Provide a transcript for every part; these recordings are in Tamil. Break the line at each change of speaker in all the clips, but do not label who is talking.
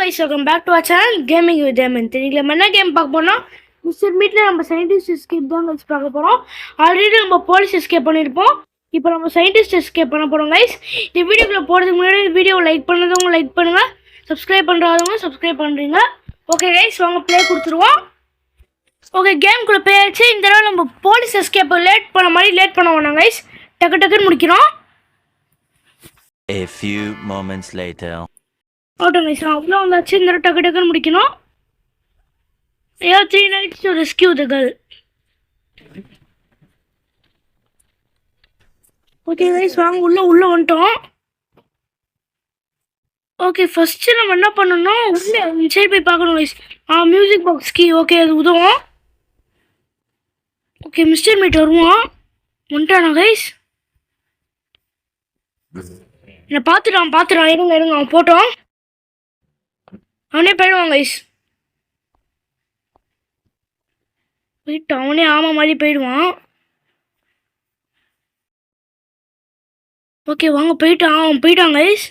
guys, welcome back to our channel Gaming with Damon. இன்னைக்கு நம்ம என்ன கேம் பார்க்க போறோம்? மிஸ்டர் மீட்ல நம்ம சயின்டிஸ்ட் எஸ்கேப் தான் guys பார்க்க போறோம். ஆல்ரெடி நம்ம போலீஸ் எஸ்கேப் பண்ணிருப்போம். இப்போ நம்ம சயின்டிஸ்ட் எஸ்கேப் பண்ண போறோம் guys. இந்த வீடியோக்குள்ள போறதுக்கு முன்னாடி வீடியோ லைக் பண்ணாதவங்க லைக் பண்ணுங்க. சப்ஸ்கிரைப் பண்றாதவங்க சப்ஸ்கிரைப் பண்றீங்க. ஓகே guys, வாங்க ப்ளே கொடுத்துருவோம். ஓகே கேம் குள்ள போயாச்சு. இந்த தடவை நம்ம போலீஸ் எஸ்கேப் லேட் பண்ண வேணாம் guys. டக்கு டக்குன்னு முடிக்கிறோம்.
A few moments later.
Okay guys, அவ்வளோ வந்தாச்சு. இந்த தடவை டக்கு டக்குன்னு முடிக்கணும். You have 3 nights to rescue the girl. Okay guys, வாங்க உள்ள வந்துட்டோம். ஓகே ஃபர்ஸ்ட் நம்ம என்ன பண்ணணும், உள்ள இன்சைட் போய் பார்க்கணும் guys. Music box key. Okay அது உதவும். ஓகே மிஸ்டர் மீட் வருவான். வந்துட்டானா guys? என்ன பார்த்துட்டான். இருங்க அவன் போட்டோம். அவனே போயிடுவான் guys. போயிட்டான் அவனே. ஆமாம் மாதிரி போயிடுவான். ஓகே வாங்க போயிட்டான் guys.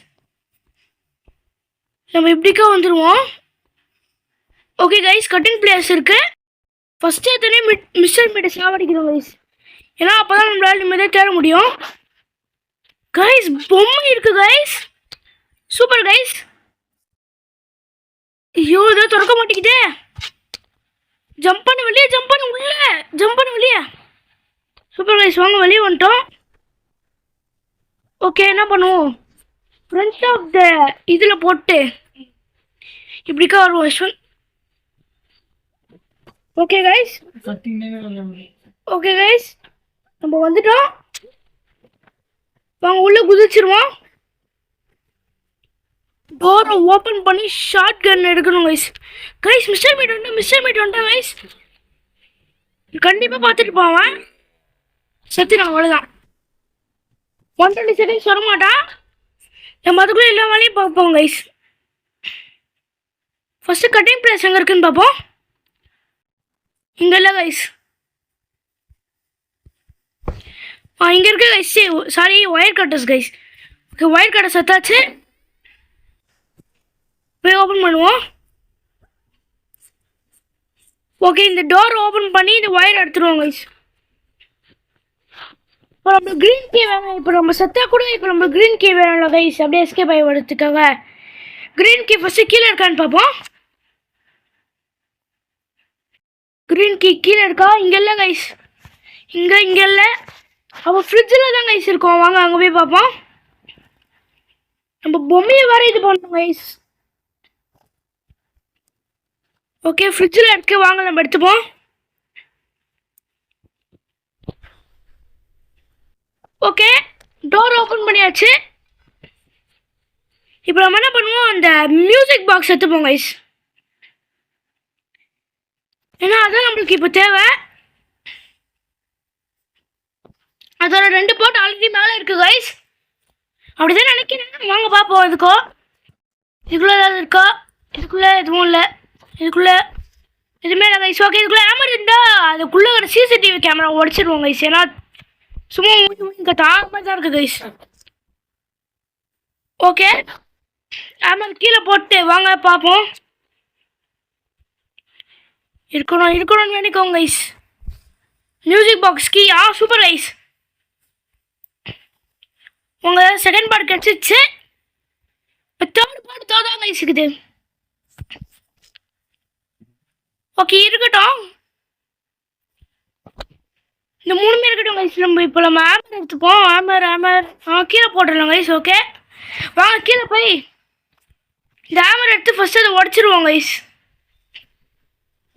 நம்ம இப்படிக்கா வந்துடுவோம். ஓகே guys, கட்டிங் பிளேஸ் இருக்கு. ஃபர்ஸ்ட் எத்தனை மிஸ்டர் மீட்டை சாவடிக்கிறோம் guys. ஏன்னா அப்போ தான் நம்மளால நிம்மதியாக தேட முடியும் guys. பொம்மை இருக்கு guys. Super guys. ஐயோ இதோ திறக்க மாட்டேங்குதே. ஜம்ப் பண்ண வெளியே. சூப்பர் guys, வாங்க வெளியே வந்துட்டோம். ஓகே என்ன பண்ணுவோம், ஃப்ரண்ட் ஆஃப் த இதில் போட்டு இப்படிக்கா வருவோம் யஷ்வந்த். ஓகே guys, நம்ம வந்துட்டோம். வாங்க உள்ள குதிச்சிருவோம். டோரை ஓப்பன் பண்ணி ஷார்ட் கன் எடுக்கணும் guys. மிஸ்டர் மீட் வந்துட்டான் guys. கண்டிப்பாக பார்த்துட்டு போவேன். செத்துனான் அவ்வளோதான். 120 செகண்ட்ஸ் வரமாட்டான். நம்ம அதுக்குள்ளே எல்லா வேலையும் பார்ப்போம் guys. ஃபர்ஸ்ட் கட்டிங் பிளேஸ் எங்கே இருக்குன்னு பார்ப்போம். இங்கே இல்லை guys. இங்கே இருக்கு guys. Sorry, wire cutters guys. Okay wire cutters எடுத்தாச்சு. போய் ஓப்பன் பண்ணுவோம். ஓகே இந்த டோர் ஓப்பன் பண்ணி இந்த ஒயர் எடுத்துருவோம் guys. இப்போ நம்மளுக்கு க்ரீன் கீ வேணும். இப்போ நம்ம செத்தா கூட இப்போ நம்மளுக்கு க்ரீன் கீ வேணும்ல guys. அப்படியே எஸ்கேப் ஆகி வரதுக்காக க்ரீன் கீ ஃபஸ்ட்டு கீழே இருக்கான்னு பார்ப்போம். க்ரீன் கீ கீழே இருக்கா? இங்கே இல்லை guys. இங்கே இல்லை. அப்போ ஃப்ரிட்ஜில் தான் guys இருக்கும். வாங்க அங்கே போய் பார்ப்போம். நம்ம பொம்மையை வேறு இது பண்ணோம் guys. ஓகே ஃப்ரிட்ஜில் இருக்கு. வாங்க நம்ம எடுத்துப்போம். ஓகே டோர் ஓப்பன் பண்ணியாச்சு. இப்போ நம்ம என்ன பண்ணுவோம், அந்த மியூசிக் பாக்ஸ் எடுத்துப்போம் guys. ஏன்னா அதான் நம்மளுக்கு இப்போ தேவை. அதோட 2 போட் ஆல்ரெடி மேலே இருக்கு guys. அப்படிதான் நினைக்கிறேன். வாங்க பார்ப்போம். இதுக்குள்ளே ஏதாவது இருக்கா? இதுக்குள்ளே எதுவும் இல்லை. இதுக்குள்ளே எதுவுமே இல்லை guys. ஓகே இதுக்குள்ளே கேமரா இருந்தால் அதுக்குள்ளே ஒரு சிசிடிவி கேமரா உடச்சிடுவோம் guys. ஏன்னா சும்மா இங்கே தாழ்மா தான் இருக்குது guys. ஓகே ஆமாம் கீழே போட்டு வாங்க பார்ப்போம். இருக்கணும்னு நினைக்கோங்க guys. Music box key. Super guys. உங்கள் செகண்ட் பார்ட் கிடச்சிச்சு. இப்போ தேர்ட் பார்ட் தான் guys இருக்குது. ஓகே இருக்கட்டும். இந்த 3 இருக்கட்டும் guys. நம்ம ஆமர் எடுத்துப்போம். ஆமர் கீழே போட்டுடலாம் guys. ஓகே வாங்க கீழே போய் இந்த ஆமர் எடுத்து ஃபர்ஸ்ட் அதை உடச்சிருவோம் guys.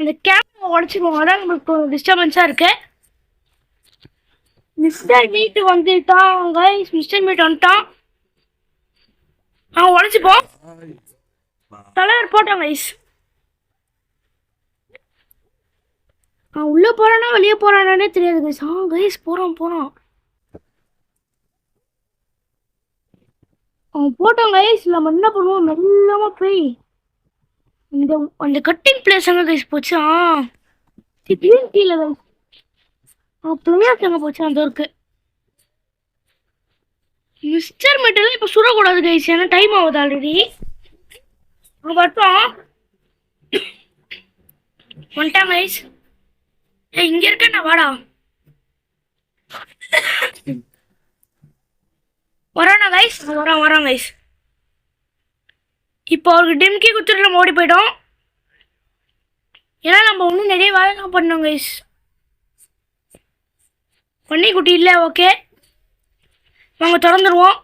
இந்த கேமரா உடச்சிருவோம். அதான் நம்மளுக்கு டிஸ்டர்பன்ஸாக இருக்கு. மிஸ்டர் மீட் வந்துட்டான் guys. வந்துட்டான். உடச்சிப்போம். தலைவர் போட்டான் guys. உள்ளே போகிறானா வெளியே போகிறானே தெரியாது guys. guys போகிறான். அவன் போட்டான் guys. நம்ம என்ன பண்ணுவோம், மெல்லமாக போய் அந்த கட்டிங் பிளேஸ் எங்கே guys போச்சு? க்ரீன் கீழே guys. பிளேஸ் எங்கே போச்சு? அந்த இருக்கு. மிஸ்டர் மீட்டெல்லாம் இப்போ சுடக்கூடாது guys. ஏன்னா டைம் ஆகுது ஆல்ரெடி. வரட்டும். வந்துட்டாங்க கைஸ். இங்க இருக்கேன் வாடா. வரானா கைஸ்? வரான் கைஸ். இப்போ அவருக்கு டிம்கி குத்துட்டு நம்ம ஓடி போயிட்டோம். ஏன்னா நம்ம இன்னும் நிறைய வேலைலாம் பண்ணோம் கைஸ். பண்ணி குட்டி இல்லை. ஓகே வாங்க திறந்துருவோம்.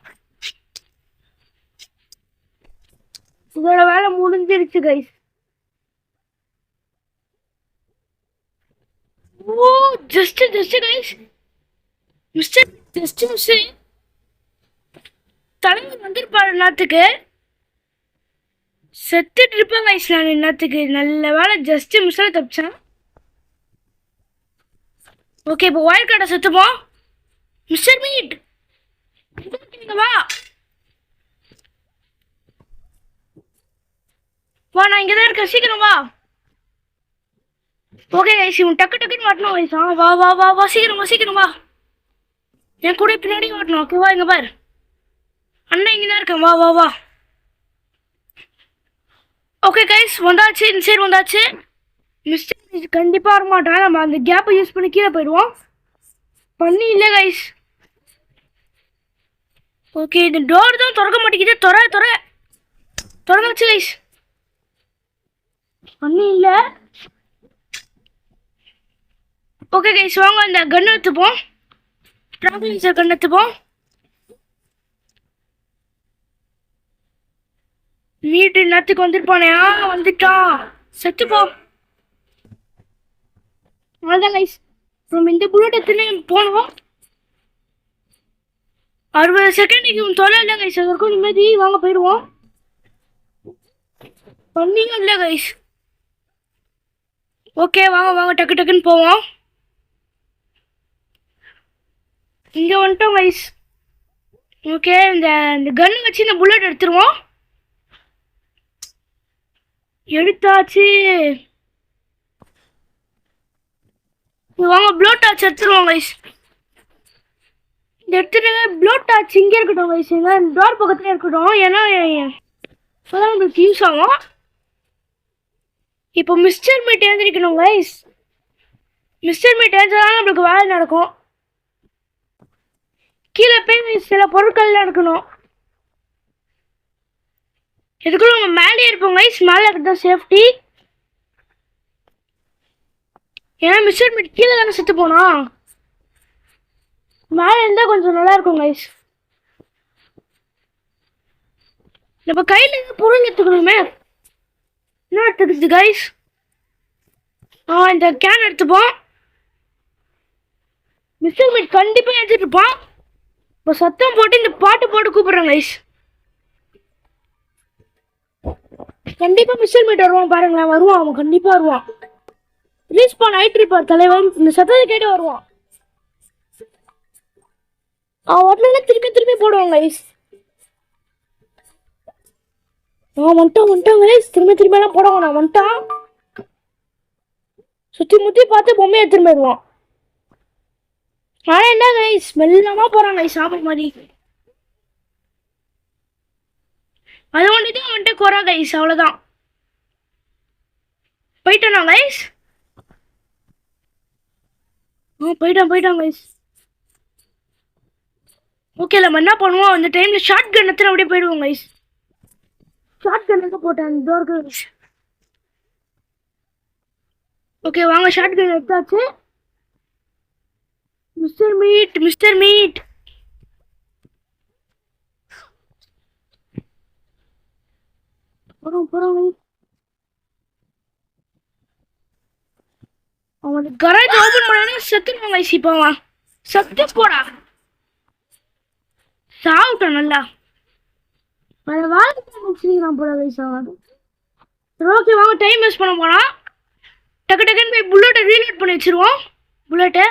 இதோட வேலை முடிஞ்சிருச்சு கைஸ். ஓ ஜஸ்ட் கைஸ். மிஸ்டர் மிஸ் தலைவர் வந்திருப்பாரு நேரத்துக்கு. செத்துட்டு இருப்பேன் கைஸ் நான் நேரத்துக்கு. நல்ல வேலை ஜஸ்ட் மிஸ்ஸாக தப்பிச்சேன். ஓகே இப்போ ஒயர் கார்டை செத்துப்போம். மிஸ்டர் மீட் வா நான் இங்கே தான் இருக்கேன். சீக்கிரம் வா. ஓகே கைஸ் இவன் டக்குன்னு மாட்டணும் கைஸ். வா சீக்கிரம் வா. என் கூட பின்னாடி மாட்டணும். ஓகேவா? இங்கே பாரு அண்ணா இங்கே தான் இருக்கேன். வா. ஓகே கைஸ் வந்தாச்சு. இந்த சைடு வந்தாச்சு. மிஸ்டேக் கண்டிப்பாக வர மாட்டான். நம்ம அந்த கேப்பை யூஸ் பண்ணி கீழே போயிடுவோம். பண்ணி இல்லை கைஸ். ஓகே இந்த டோர் தான் திறக்க மாட்டேங்குது. திறந்துச்சு கைஸ். பண்ணி இல்லை. ஓகே கைஸ் வாங்க இந்த கன் எடுத்துப்போம். ட்ராவலிங் கன் எடுத்துப்போம். நீட்டு நேரத்துக்கு வந்துருப்பானே. வந்துட்டான். செத்துப்போ. அவ்வளோதான் கைஸ். நம்ம இந்த புல்லட் எடுத்துன்னு போனோம். 60 செகண்டுக்கு தொலை இல்லை கைஸ். அது வரைக்கும் நிம்மதி. வாங்க போயிடுவோம். பண்ணீங்க இல்லை கைஸ். ஓகே வாங்க டக்குன்னு போவோம். இங்கே வந்துட்டோம் கைஸ். ஓகே இந்த கன் வச்சு இந்த புல்லட் எடுத்துருவோம். எடுத்தாச்சு. வாங்க ப்ளோ டார்ச் எடுத்துருவோம் கைஸ். இந்த எடுத்துட்டு ப்ளோ டார்ச் இங்கே இருக்கட்டும் கைஸ். எங்க டோர் பக்கத்துல இருக்கட்டும். ஏன்னா இப்போதான் நம்மளுக்கு யூஸ் ஆகும். இப்போ மிஸ்டர் மீட் எழுந்திருக்கணும் கைஸ். மிஸ்டர் மீட் எழுந்தாலும் நம்மளுக்கு வேலை நடக்கும். கீழே போய் சில பொருட்கள்லாம் இருக்கணும். இதுக்குள்ள நம்ம மேலே இருப்போம் கைஸ். மேலே இருக்கிறது சேஃப்டி. ஏன்னா மிஸ்டர் மீட் கீழே தானே செத்து போனா. மேலே இருந்தால் கொஞ்சம் நல்லா இருக்கும் கைஸ். நம்ம கையில் இருந்து பொருள் எடுத்துக்கணுமே. என்ன எடுத்துக்குது கைஸ்? இந்த கேன் எடுத்துப்போம். மிஸ்டர் மீட் கண்டிப்பாக எடுத்துட்டு இருப்பான். இப்போ சத்தம் போட்டு இந்த பாட்டு போட்டு கூப்பிடுறேன் கைஸ். கண்டிப்பா மிஸ்டர் மீட் வருவான். பாருங்களேன் வருவான். அவன் கண்டிப்பா வருவான். ரீஸ்பான் ஆயிட்டு இருப்பார் தலைவன். இந்த சத்தத்தை கேட்டு வருவான். அவன் உடனே திருப்பி போடுவான் கைஸ். வந்துட்டான் கைஸ். திரும்பி எல்லாம் போடுவான். நான் வந்துட்டான். சுத்தி பார்த்து பொம்மையை எடுத்துட்டு போயிடுவான். ஆனா என்ன கைஸ் மெல்லமா போறான் கைஸ். சாப்பிட மாதிரி அது ஒன்றுதான் வந்துட்டு குறை கைஸ். அவ்வளோதான். போயிட்டோண்ணா கைஸ். போயிட்டான் கைஸ். ஓகே நம்ம என்ன பண்ணுவோம்? அந்த டைம்ல ஷார்ட் கன் எடுத்து அப்படியே போயிடுவோம் கைஸ். ஷார்ட் கன் எங்க போட்டேன்? அந்த டோருக்கு. ஓகே வாங்க ஷார்ட் கன் எடுத்தாச்சு. மிஸ்டர் மீட் போறோம். அவன் கராஜ் ஓபன் பண்ணா செத்துருவான் கைஸ். இப்போ அவன் செத்து போடா. சாப்பிட்டான் நல்லா. வேற வாழ்க்கை முடிச்சுக்கிறான் போல கைஸ் அவன். ஓகே வாங்க டைம் வேஸ்ட் பண்ண போனா. டக்குன்னு போய் புல்லட்டை ரீலோட் பண்ணி வச்சிருவோம். புல்லட்டை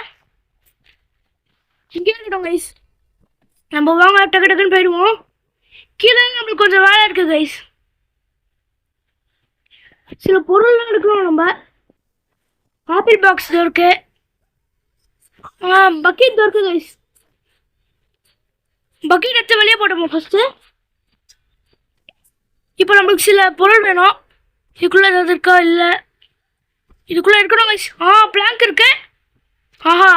இங்கே இருக்கட்டும் கைஸ். நம்ம வாங்க டக்குன்னு போயிடுவோம். கீழே நம்மளுக்கு கொஞ்சம் வேலை இருக்கு கைஸ். சில பொருள்லாம் எடுக்கணும் நம்ம. ஆப்பிள் பாக்ஸ் இருக்கு. பக்கெட் இருக்கு கைஸ். பக்கெட் எடுத்து வெளியே போட்டோமா ஃபர்ஸ்ட். இப்போ நம்மளுக்கு சில பொருள் வேணும். இதுக்குள்ளே ஏதாவது இருக்கா? இல்லை, இதுக்குள்ளே இருக்கணும் கைஸ். பிளாங்க் இருக்கு. ஆஹா,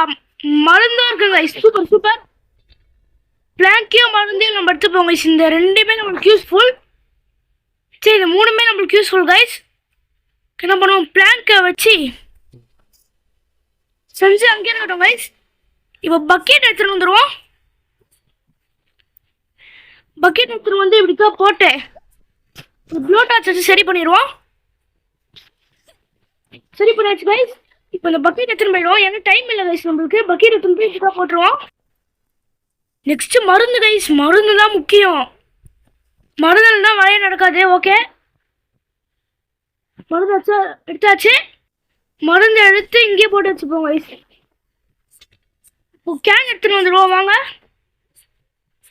மருந்தும் இருக்கு கைஸ். Super super. பிளாங்கையும் மருந்தையும் நம்ம எடுத்துப்போம் கைஸ். இந்த ரெண்டுமே நம்மளுக்கு யூஸ்ஃபுல். சரி, இந்த மூணுமே நம்மளுக்கு யூஸ்ஃபுல் கைஸ். என்ன பண்ணுவோம், பிளாங்கை வச்சு செஞ்சு அங்கேயே இருக்கட்டும் கைஸ். இப்போ பக்கெட் எடுத்துகிட்டு வந்துடுவோம். பக்கெட் எடுத்துகிட்டு வந்து இப்படிக்கா போட்டு ப்ளோட்டாச் வச்சு சரி பண்ணிடுவோம். சரி பண்ணியாச்சு கைஸ். இப்போ இந்த பக்கெட் எடுத்துன்னு போயிடுவோம். ஏன்னா டைம் இல்லை கைஸ் நம்மளுக்கு. பக்கெட் எடுத்துன்னு போய் இப்படிக்கா போட்டுருவோம். நெக்ஸ்ட் மருந்து கைஸ். மருந்து தான் முக்கியம். மருந்து தான் வேலையே நடக்காது. ஓகே, மருந்து எடுத்தாச்சு. மருந்து எடுத்து இங்கேயே போட்டு வச்சுப்போம் கைஸ். இப்போ கேன் எடுத்துட்டு வந்துடுவோம் வாங்க.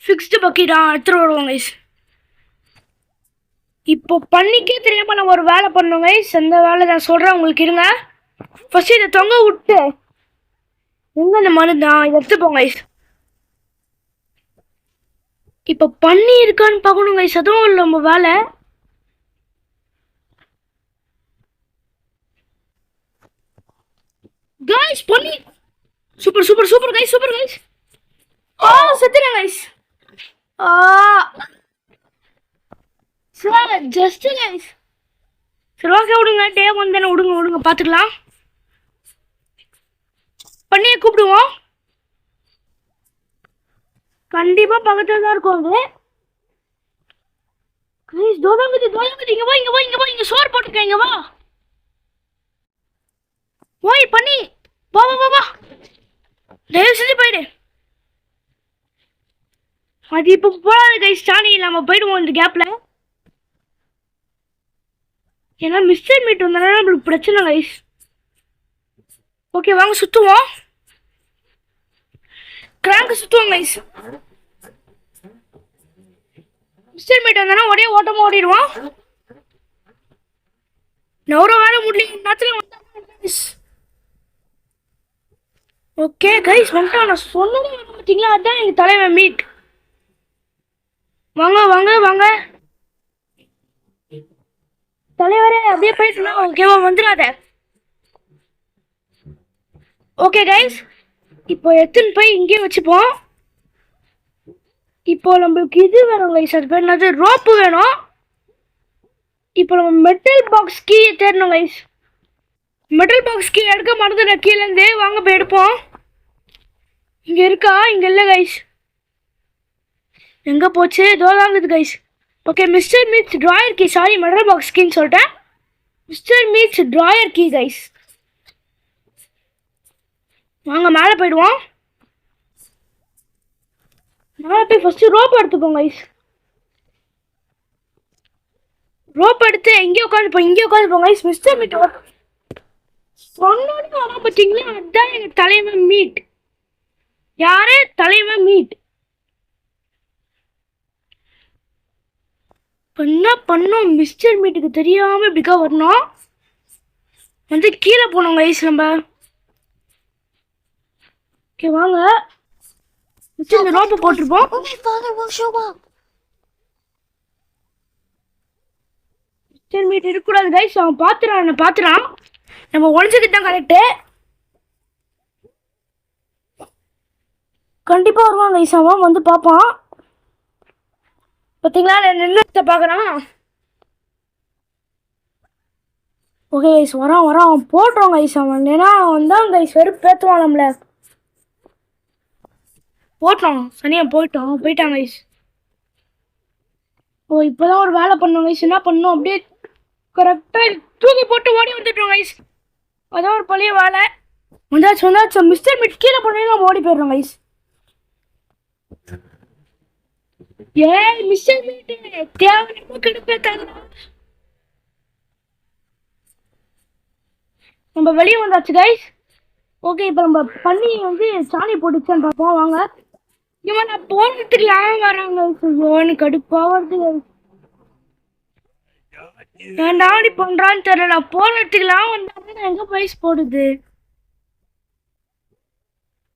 ஃபிக்ஸ்டு பக்கெட்டா எடுத்துட்டு வருவோம் கைஸ். இப்போ பண்ணிக்கே தெரியாம நம்ம ஒரு வேலை பண்ணோம் கைஸ். அந்த வேலை நான் சொல்றேன் உங்களுக்கு, இருங்க. ஃபர்ஸ்ட் இதை தொங்க விட்டு எங்க அந்த மருந்து இதை எடுத்துப்போம் கைஸ். இப்போ பண்ணி இருக்கான்னு பார்க்கணும் கைஸ். அதுவும் இல்லை நம்ம வேலை. கைஸ் பண்ணி super super super guys. Super guys. செத்துறேன் கைஸ். Sir just guys. சரி ஓகே, விடுங்க. டேம் வந்தானே விடுங்க பார்த்துக்கலாம். பண்ணியை கூப்பிடுவோம். கண்டிப்பாக பக்கத்தில் தான் இருக்கும் அது. கைஸ் தோதாங்குது இங்கே வா. இங்கே சோறு போட்டுருக்கேன். இங்கே வா. ஓய் பண்ணி வா. தயவு செஞ்சு போயிடு. அது இப்போ போகாது கைஸ். சாணி நம்ம போயிடுவோம் இந்த கேப்பில். ஏன்னா மிஸ்டர் மீட் வந்தாலும் நம்மளுக்கு பிரச்சனை கைஸ். ஓகே வாங்க சுற்றுவோம். கிராங்க் சுற்றுவோம் கைஸ். மிஸ்டர் மீட் வந்தானா ஒரே ஓட்டமாக ஓடிடுவோம். நவர வேற முடியல நேரத்தில் வந்தாங்க. ஓகே கைஸ் வந்துட்டோம். நான் சொன்னது பார்த்தீங்களா, அதுதான் எங்கள் தலைவன் மீட். வாங்க தலைவரே, அப்படியே போயிட்டு ஓகேவா, வந்துடாத. ஓகே கைஸ், இப்போ எடுத்துன்னு போய் இங்கேயே வச்சுப்போம். இப்போ நம்மளுக்கு இது வேணும் கைஸ். அது பேர் என்னது, ரோப்பு வேணும். இப்போ நம்ம மெட்டல் பாக்ஸ் கீ தேடணும் கைஸ். மெட்டல் பாக்ஸ் கீ எடுக்க மறந்துட்டேன் கீழேருந்து. வாங்க போய் எடுப்போம். இங்கே இருக்கா? இங்கே இல்லை கைஸ். எங்கே போச்சு? தோதாங்குது guys. Okay, mister meat's drawer key. Sorry, metal box கீன்னு சொல்லிட்டேன். Mister meat's drawer key guys. வாங்க மேலே போயிடுவோம். மேலே போய் ஃபஸ்ட்டு ரோப் எடுத்துப்போம் கைஸ். ரோப் எடுத்து இங்கே உட்காந்துப்போம் கைஸ். மிஸ்டர் மீட் சொன்னோன்னு வர பார்த்தீங்களா, அதுதான் எங்கள் தலைவன் மீட். யாரு? தலைவன் மீட். என்ன பண்ணோம், மிஸ்டர் மீட்டுக்கு தெரியாமல் இப்படிக்கா வரணும். வந்து கீழே போனோம் கைஸ் நம்ம. ஓகே வாங்க, இந்த ரோப்பை போட்டிருப்போம். மிஸ்டர் மீட் இருக்கக்கூடாது கைஸ். அவன் பார்த்துறான். நம்ம ஒழிச்சுக்கிட்டு தான் கரெக்டு. கண்டிப்பாக வருவான் கைஸ். அவன் வந்து பார்ப்பான். பார்த்தீங்களா, நான் நின்று பார்க்குறான். ஓகே கைஸ், வரான். அவன் போட்டுருவான் கைஸ். அவன் ஏன்னா அவன் தான் கைஸ் வெறுப்பேற்றுவான் நம்மள. போட்டான் சனியாக போயிட்டான் கைஸ். இப்போதான் ஒரு வேலை பண்ணோம் கைஸ். என்ன பண்ணோம், அப்படியே கரெக்டாக தூக்கி போட்டு ஓடி வந்துட்டோம் கைஸ். அதான் ஒரு பழைய வேலை. வந்தாச்சு. மிஸ்டர் மீட் கீழே பண்ணி நம்ம ஓடி போயிடுறோம் கைஸ். ஏய் மிஸ்டர் மீட் தேவையான கெடுப்பேன். நம்ம வெளியே வந்தாச்சு கைஸ். ஓகே, இப்போ நம்ம பண்ணி வந்து சாணி போட்டுச்சான்னு பார்ப்போம் வாங்க. இவன் நான் போனதுக்குலாம் வராங்க. ஐயோன்னு கடுப்பாக வருது. நான் நாடி பண்றான்னு தெரியல. நான் போனதுக்குலாம் வந்தாங்க. நான் எங்கே ப்ரைஸ் போடுது?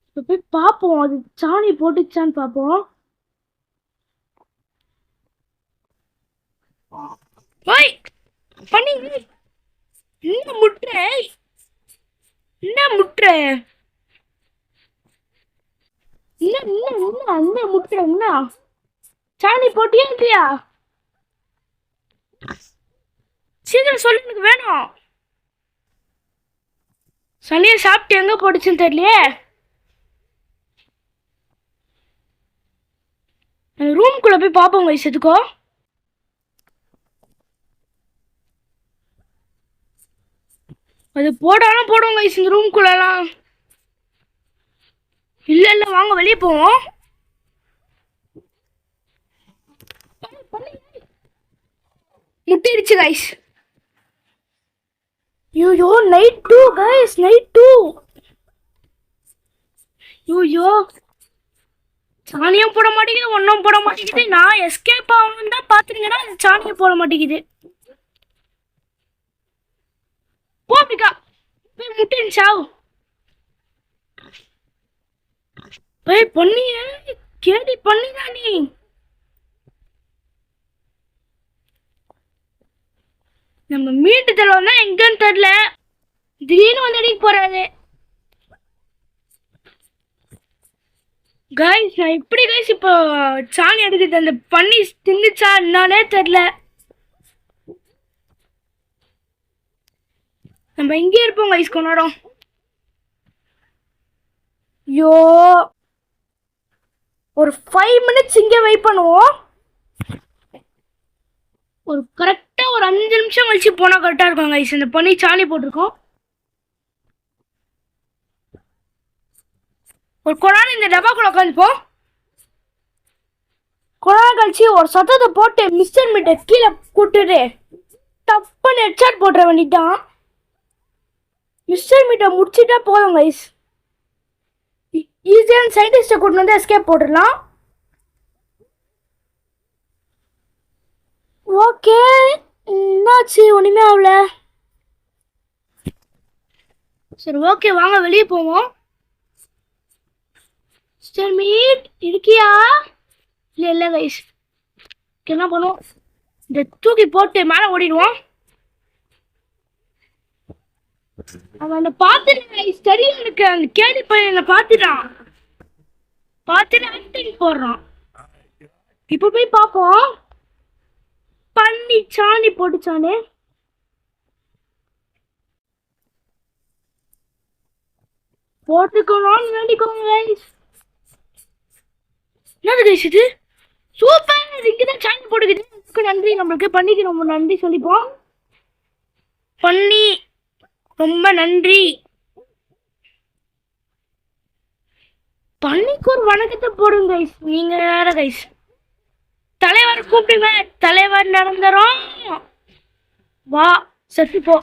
இப்போ போய் பார்ப்போம், அது சாணி போட்டுச்சான்னு பார்ப்போம். ஓய் பண்ணி என்ன முட்டுற என்ன முட்டுற என்ன என்ன என்ன என்ன முட்டுற என்ன சாணி போட்டியா இல்லையா சீக்கிரம் சொல்லு எனக்கு வேணும் சனியை சாப்பிட்டு எங்க போட்டுச்சுன்னு தெரியலையே ரூம்குள்ள போய் பார்ப்போம் வயசு எதுக்கோ அது போடாலும் போடுவோம் வயசு இந்த ரூம்குள்ளலாம் இல்ல இல்ல வாங்க வெளியே போவோம் முட்டிடுச்சு கைஸ் ஐயோ நைட் 2 கைஸ் நைட் 2 ஐயோ சாணியும் போட மாட்டேங்குது ஒன்றும் போட மாட்டேங்குது நான் எஸ்கேப் ஆகணும்னு தான் பார்த்துருங்கன்னா சாணியை போட மாட்டேங்குது போமிக்கா போய் முட்டின் சாவு போய் பண்ணிய கேடி பண்ணிதா நீ நம்ம மீட்டு தருவோம் தான் எங்கன்னு தெரியல திடீர்னு வந்து அடிக்க போறாரு கைஸ் நான் இப்படி கைஸ் இப்போ சாணி எடுக்குது அந்த பண்ணி தின்னுச்சா என்னானே தெரியல நம்ம இங்கே இருப்போம் கைஸ் கொண்டாடும் ஐயோ ஒரு 5 மினிட்ஸ் இங்கே வெயிட் பண்ணுவோம் ஒரு கரெக்டா ஒரு 5 நிமிஷம் கழிச்சு போனா கரெக்டா இருக்கும் கைஸ் இந்த பண்ணி சாணி போட்டிருக்கோம் ஒரு கொடான இந்த டப்பாக்குள்ள உட்காந்துப்போம் கொடான கழிச்சு ஒரு சத்தத்தை போட்டு மிஸ்டர் மீட்டை கீழே கூட்டுட்டு டப்புன்னு ஹெட்ஷாட் போட்டுற வேண்டியதான் மிஸ்டர் மீட்டை முடிச்சுட்டா போதும் கைஸ் ஈஸியான சயின்டிஸ்டை கூட்டு வந்து எஸ்கேப் போட்டுடலாம் ஓகே என்னாச்சு ஒண்ணுமே ஆகல சரி ஓகே வாங்க வெளியே போவோம் மிஸ்டர் மீட் இருக்கியா இல்லை இல்லை கைஸ் என்ன பண்ணுவோம் இந்த தூக்கி போட்டு மேலே ஓடிடுவோம் அவன் அந்த பார்த்துட்டு கைஸ் தெரியும் எனக்கு அந்த கேடி பையனை பார்த்துட்டான் பார்த்துட்டு ஆக்டிங் போடுறான் இப்போ போய் பார்ப்போம் பண்ணி சாணி போட்டுச்சானே போட்டுக்கணும்னு வேண்டிக்கோங்க கைஸ் என்னது கைஸ் இது சூப்பர் இங்கதான் சாணி போட்டுக்கிட்டு நன்றி நம்மளுக்கு பண்ணிக்கு ரொம்ப நன்றி சொல்லிப்போம் பண்ணி ரொம்ப நன்றி பண்ணிக்கு ஒரு வணக்கத்தை போடுங்க கைஸ் நீங்க வேற கைஸ் தலைவர் கூப்பிடுங்க தலைவர் நடந்துரும் வா செத்து போ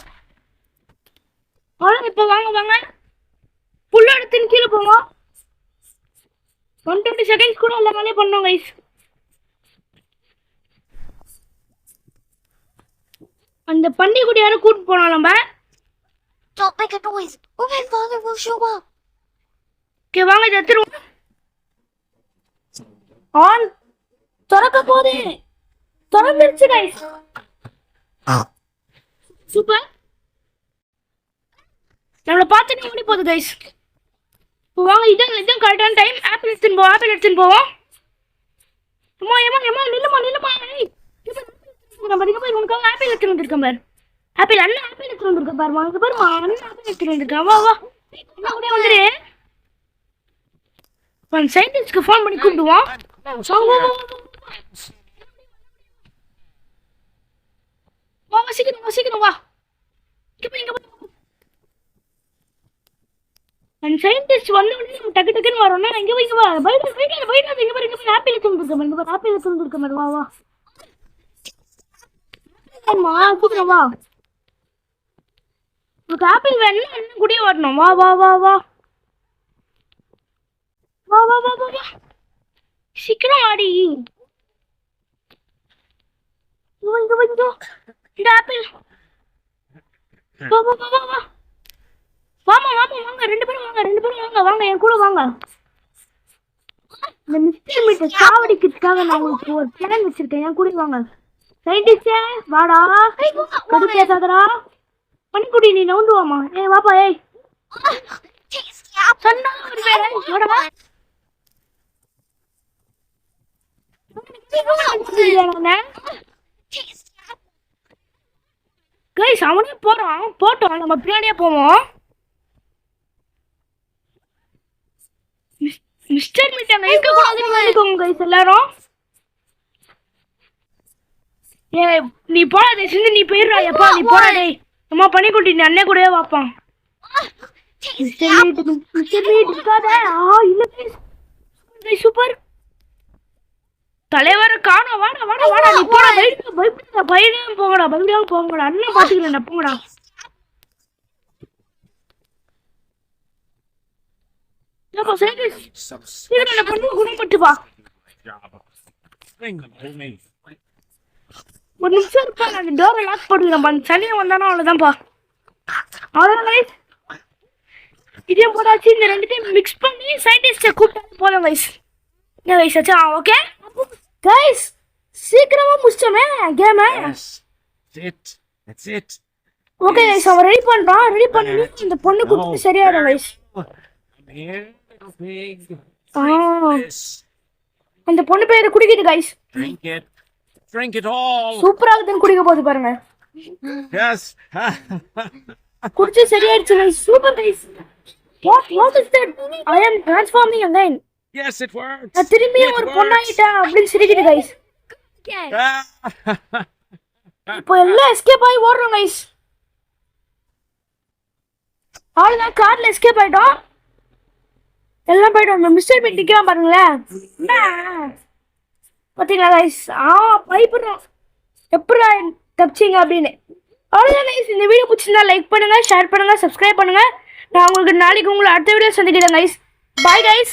இப்போ வாங்க வாங்க புல் எடுத்துன்னு கீழே போவோம் 120 செகண்ட்ஸ் கூட எல்லாமே பண்ணோம் கைஸ் அந்த பண்டி குடியார கூட்டு போனோம் நம்ம
Don't make a noise or my father will show up.
Okay வாங்க இதை எடுத்துருவோம் ஆன் திறக்க போதே திறந்துருச்சு கைஸ் சூப்பர் நம்மளை பார்த்துட்டு ஓடி போகுது கைஸ் இப்போ வாங்க இதான் கரெக்டான டைம் ஆப்பிள் எடுத்துன்னு போவோம் அம்மா ஏமா ஏமா நில்லுமா உனக்காக ஆப்பிள் எடுத்துன்னு வந்திருக்கேன் பாரு ஆப்பிள் அண்ணன் ஆப்பிள் எடுத்துன்னு வந்திருக்கேன் பாரு வாங்க பாருமா அண்ணன் ஆப்பிள் எடுத்துன்னு வந்திருக்கேன் வா வா அப்படியே வந்துரு சயின்டிஸ்ட்க்கு ஃபோன் பண்ணி கூப்பிடுவோம் வா சீக்கிரம் வா இங்க போய் அந்த சயின்டிஸ்ட் வந்த உடனே நம்ம டக்குன்னு வரோம்னா இங்க வா பைட் இங்க போய் ஆப்பிள் எடுத்துன்னு வந்திருக்கேன் வா அம்மா சீக்கிரம் வா உனக்கு ஆப்பிள் வேணும்னா அண்ணன் கூடயே வரணும் வா வா வா வா வா வா வா வா சீக்கிரம் ஆடி இங்க இந்த ஆப்பிள் வா வா வா வா வாமா வாங்க ரெண்டு பேரும் வாங்க என் கூட வாங்க இந்த மிஸ்டர் மீட்டை சாவடிக்கிறதுக்காக நான் உங்களுக்கு ஒரு பிளான் வச்சிருக்கேன் என் கூட வாங்க சயின்டிஸ்டே வாடா. கடுப்பேசாதடா. பனிக்குட்டி நீ நவுந்து வாமா. ஏய் வாப்பா ஏய்.
Tasty apple.
சொன்னா ஒரு வேளை வாடா.
Tasty apple.
கைஸ் அவனே போறான். போட்டோம் நம்ம பின்னாடியே போவோம். மிஸ்டர் மீட் அங்க இருக்க கூடாதுன்னு வேண்டிக்கோங்க கைஸ் எல்லாரும். ஏய் நீ போடா செஞ்சு நீ போயிடுறா. எப்பா நீ போடா டேய். அம்மா பனிக்குட்டி நீ அண்ணே கூடவே வாப்பான்.
Tasty apple.
மிஸ்டர் மீட் இருக்காதே. இல்ல கைஸ் சூப்பர். தலைவர காணோம். வாடா வாடா வாடா நீ போடா. பயப்படாம போங்கடா. அண்ணன் பாத்துக்கிறேன்டா போங்கடா. ஏப்பா சைக்கிள் என்ன பண்ணு குணப்பட்டு வா. ஒரு நிமிஷம் இருப்பா. நான் டோரை லாக் போட்டுக்கிறேன்ப்பா. அந்த சனியை வந்தானோ அவ்வளோதான்ப்பா. அவ்வளோதான் கைஸ். இதே போடாச்சு. இந்த ரெண்டு டைம் மிக்ஸ் பண்ணி சயின்டிஸ்டை கூப்பிட்டாலும் போதும் கைஸ். என்ன கைஸ் ஆச்சா? ஓகே கைஸ் சீக்கிரமா முடிச்சோமே கேமை.
That's it.
ஓகே கைஸ் அவன் ரெடி பண்றான். ரெடி பண்ணி இந்த பொண்ணு கூப்பிட்டு சரியாயிடும் guys.
I'm here, little pig.
This. அந்த பொண்ணு பேரு குடிக்குது கைஸ்.
Drink it all.
சூப்பரா இருக்குன்னு குடிக்க போகுது பாருங்க.
Yes.
குடிச்சு சரியாயிடுச்சு guys. Super guys. What is that? I am transforming again.
Yes, it works.
நான் திரும்பியும் ஒரு பொண்ணாயிட்டேன் அப்படின்னு சிரிக்குது கைஸ். இப்போ எல்லாம் எஸ்கேப் ஆகி ஓடுறோம் கைஸ். அவ்வளோதான் கார்ல எஸ்கேப் ஆயிட்டோம். எல்லாம் போயிட்டோம். மிஸ்டர் மீட் நிற்கிறான் பாருங்களேன். பார்த்தீங்களா கைஸ்? பயப்படுறோம் எப்படா தப்பிச்சிங்க அப்படின்னு. அவ்வளோதான் கைஸ். இந்த வீடியோ பிடிச்சிருந்தா லைக் பண்ணுங்க, ஷேர் பண்ணுங்க, சப்ஸ்கிரைப் பண்ணுங்க. நான் உங்களுக்கு நாளைக்கு உங்களை அடுத்த வீடியோ சந்திக்கிறேன் கைஸ். Bye guys.